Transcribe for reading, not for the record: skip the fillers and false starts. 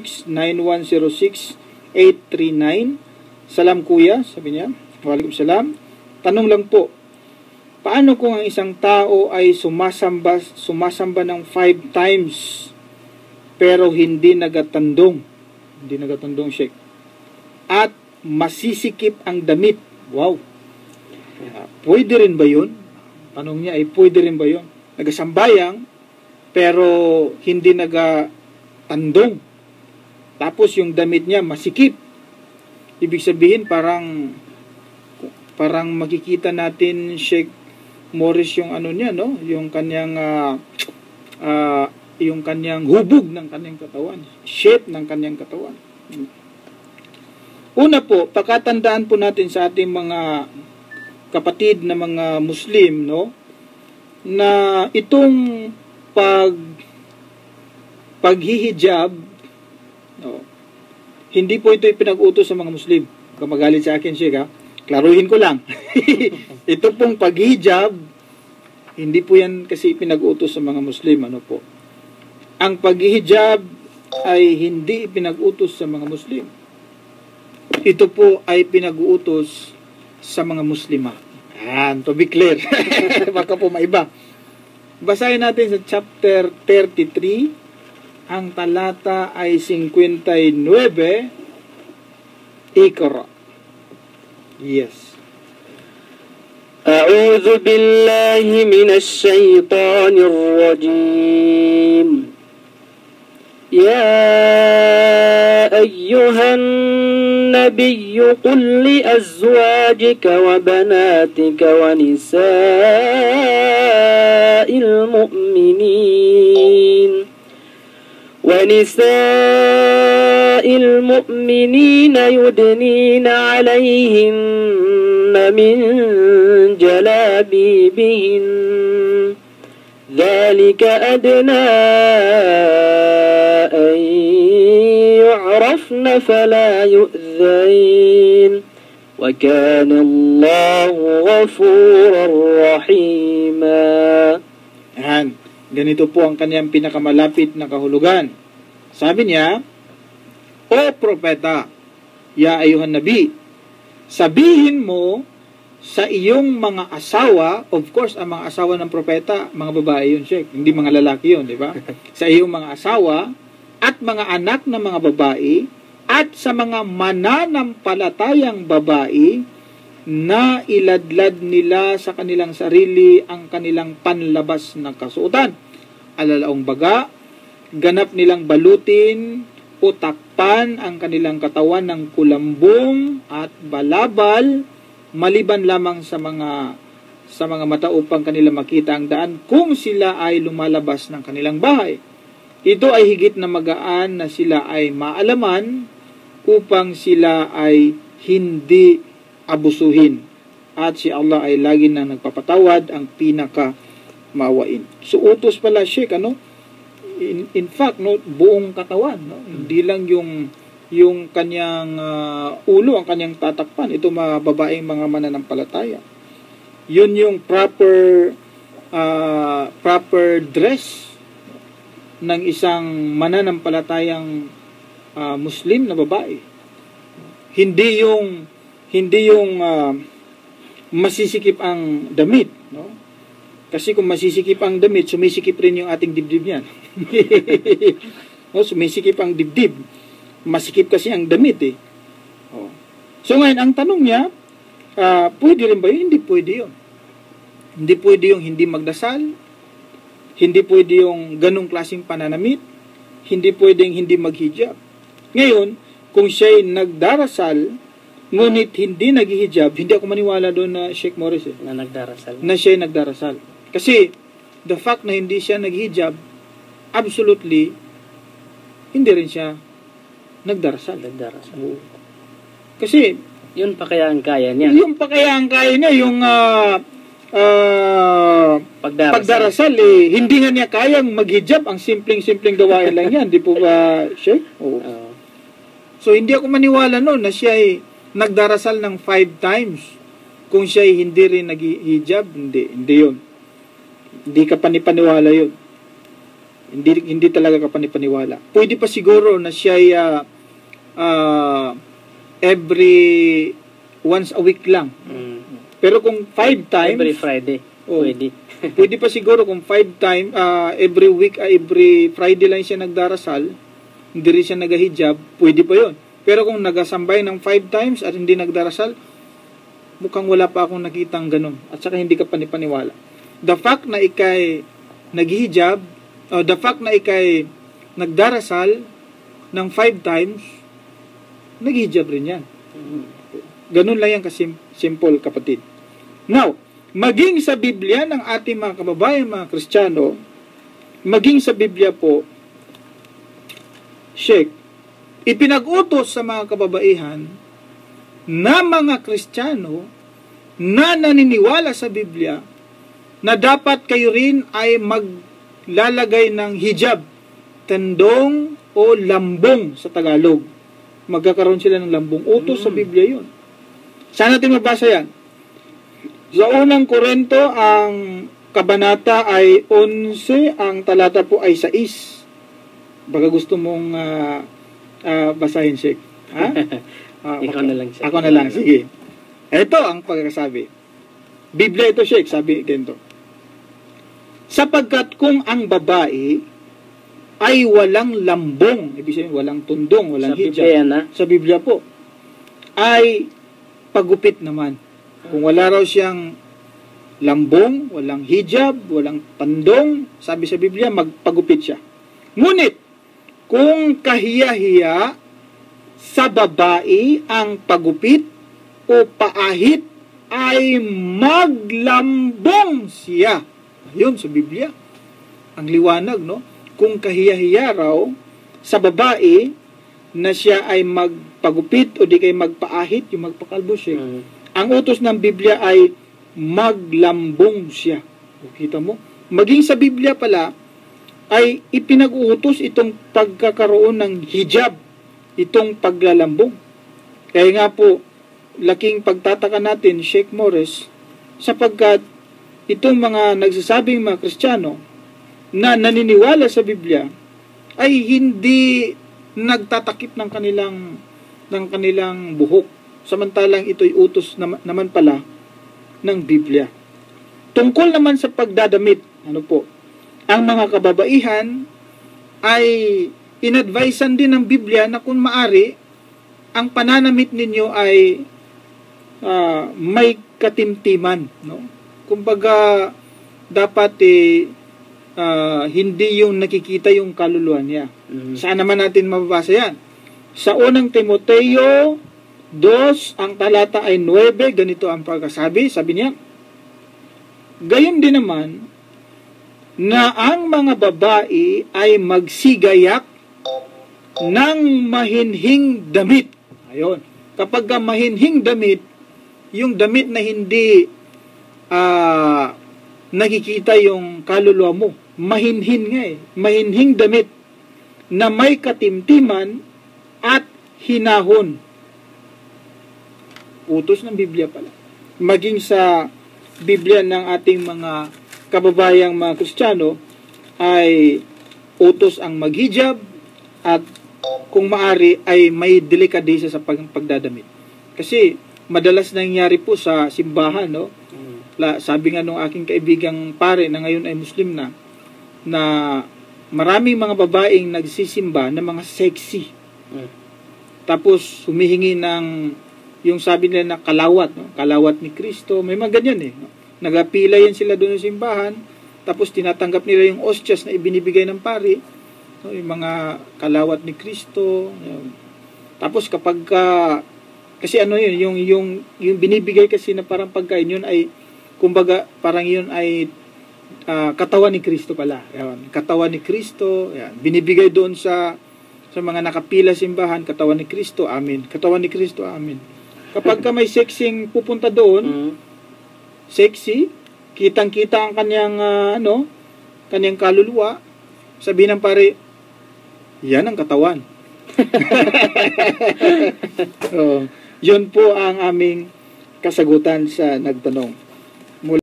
9106-839. Salam kuya, sabi niya. Waalaikumsalam. Tanong lang po, paano kung ang isang tao ay sumasamba ng 5 times pero hindi nagatandong? Hindi nagatandong, Sheikh. At masisikip ang damit. Wow. Pwede rin ba yun? Tanong niya ay pwede rin ba yun? Nagasambayang pero hindi nagatandong. Tapos yung damit niya masikip. Ibig sabihin parang makikita natin, Sheikh Morris, yung ano niya, no? Yung kanyang hubog ng kanyang katawan, shape ng kanyang katawan. Una po, pakatandaan po natin sa ating mga kapatid na mga Muslim, no, na itong paghihijab, no, hindi po ito ipinag-utos sa mga Muslim. Kung magalit sa akin, Sheikh, ha? Klaruhin ko lang. Ito pong paghihijab, hindi po yan kasi ipinag-utos sa mga Muslim. Ano po? Ang paghihijab ay hindi ipinag-utos sa mga Muslim. Ito po ay pinag-uutos sa mga Muslima. Yan, to be clear. Baka po maiba. Basahin natin sa chapter 33. Ang talata ay 59. Iqra. Yes. أعوذ بالله من الشيطان الرجيم يا أيها النبي قل لأزواجك وبناتك ونساء المؤمنين يدنين عليهن من جلابيبهن ذلك أدنى أن يعرفن فلا يؤذين وكان الله غفورا رحيما. Yan. Ganito po ang kanyang pinakamalapit na kahulugan. Sabi niya, O propeta, ya ayuhan nabi, sabihin mo sa iyong mga asawa, of course, ang mga asawa ng propeta, mga babae yun, Sheikh, hindi mga lalaki yun, di ba? Sa iyong mga asawa, at mga anak ng mga babae, at sa mga mananampalatayang babae, na iladlad nila sa kanilang sarili ang kanilang panlabas na kasuotan. Alalaong baga, ganap nilang balutin o takpan ang kanilang katawan ng kulambong at balabal, maliban lamang sa mga mata upang kanila makita ang daan kung sila ay lumalabas ng kanilang bahay. Ito ay higit na magaan na sila ay maalaman upang sila ay hindi abusuhin. At si Allah ay lagi na nagpapatawad, ang pinaka maawain. So utos pala, Sheikh, ano? In fact, no, buong katawan, no? Hindi lang yung kanyang ulo ang kanyang tatakpan. Ito mga babaeng mga mananampalataya. Yun yung proper dress ng isang mananampalatayang Muslim na babae. Hindi yung masisikip ang damit, no? Kasi kung masisikip ang damit, sumisikip rin yung ating dibdib niyan. No, sumisikip ang dibdib. Masikip kasi ang damit, eh. Oh. So ngayon, ang tanong niya, pwede rin ba yun? Hindi pwede yun. Hindi pwede yung hindi magdasal. Hindi pwede yung ganong klaseng pananamit. Hindi pwedeng hindi maghijab. Ngayon, kung siya'y nagdarasal, ngunit hindi naghihijab, hindi ako maniwala doon na Sheikh Morris, eh, na nagdarasal. Na siya'y nagdarasal. Kasi, the fact na hindi siya naghihijab, absolutely, hindi rin siya nagdarasal. Kasi, yun pa kaya ang kaya niya? Yung pa kaya ang kaya niya, yung pagdarasal, eh, hindi nga niya kayang maghijab, ang simpleng gawain lang yan. Di po ba, Sheikh? Oh. So, hindi ako maniwala noon na siya ay nagdarasal ng 5 times. Kung siya ay hindi rin naghihijab, hindi yun. Hindi ka panipaniwala yun. Hindi talaga kapanipaniwala. Pwede pa siguro na siya every once a week lang. Pero kung 5 times, Every Friday. Pwede. pwede pa siguro kung 5 times, every week, every Friday lang siya nagdarasal, hindi rin siya nagahijab, pwede pa yon. Pero kung nagasambay ng 5 times at hindi nagdarasal, mukhang wala pa akong nakitang ganun. At saka hindi ka panipaniwala. The fact na ikay naghihijab, the fact na ikay nagdarasal ng 5 times, naghihijab rin yan. Ganun lang yan simple, kapatid. Now, maging sa Biblia ng ating mga kababayan, mga Kristiyano, maging sa Biblia po, Sheikh, ipinag-utos sa mga kababaihan na mga Kristiyano na naniniwala sa Biblia na dapat kayo rin ay maglalagay ng hijab, tandong o lambong sa Tagalog. Magkakaroon sila ng lambong. Utos sa Biblia yun. Saan natin mabasa yan? Sa unang Korinto, ang kabanata ay 11, ang talata po ay 6. Baka gusto mong basahin, Sheikh. Ha? Ikaw na lang, Sheikh. Ako na lang, sige. Ito ang pagkakasabi. Biblia ito, Sheikh, sabi ganito. Sapagkat kung ang babae ay walang lambong, ibig sabihin walang tundong, walang hijab. Sa Biblia po, ay pagupit naman. Kung wala raw siyang lambong, walang hijab, walang tandong, sabi sa Biblia, magpagupit siya. Ngunit, kung kahiya-hiya sa babae ang pagupit o paahit, ay maglambong siya. Yun sa Biblia. Ang liwanag, no? Kung kahiya-hiya raw sa babae na siya ay magpagupit o di kay magpaahit, yung magpakalbo siya. Ang utos ng Biblia ay maglambong siya. O, kita mo? Maging sa Biblia pala ay ipinag-uutos itong pagkakaroon ng hijab, itong paglalambong. Kaya nga po, laking pagtataka natin, Sheikh Morris, sapagkat itong mga nagsasabing mga Kristiyano na naniniwala sa Biblia ay hindi nagtatakip ng kanilang buhok. Samantalang ito'y utos naman pala ng Biblia. Tungkol naman sa pagdadamit, ano po, ang mga kababaihan ay inadvisean din ng Biblia na kung maari, ang pananamit ninyo ay may katimtiman. No? Kumbaga, dapat hindi yung nakikita yung kaluluwa niya. Saan naman natin mababasa yan? Sa unang Timoteo 2, ang talata ay 9, ganito ang pagkasabi. Sabi niya, gayon din naman, na ang mga babae ay magsigayak ng mahinhing damit. Ayun. Kapag mahinhing damit, yung damit na hindi nakikita yung kaluluwa mo. Mahinhin nga eh. Mahinhing damit na may katimtiman at hinahon. Utos ng Biblia pala. Maging sa Biblia ng ating mga kababayang mga Kristiyano ay utos ang maghijab at kung maari ay may delikadesa sa pagdadamit. Kasi madalas nangyari po sa simbahan, no? Sabi nga nung aking kaibigang pare na ngayon ay Muslim na maraming mga babaeng nagsisimba na mga sexy. Tapos humihingi ng yung sabi nila na kalawat, no? Kalawat ni Kristo. May mga ganyan eh. No? Nagapila yan sila doon sa simbahan. Tapos tinatanggap nila yung ostias na ibinibigay ng pari. No? Yung mga kalawat ni Kristo. Tapos kapag kasi ano yun, yung binibigay kasi na parang pagkain yun ay kumbaga parang yun ay katawan ni Kristo pala. Yan. Katawan ni Kristo. Yan. Binibigay doon sa mga nakapila simbahan, katawan ni Kristo, amen. Katawan ni Kristo, amen. Kapag ka may sexing pupunta doon, sexy, kitang-kita ang kanyang kanyang kaluluwa, sabihin ng pare, yan ang katawan. Yun po ang aming kasagutan sa nagtanong.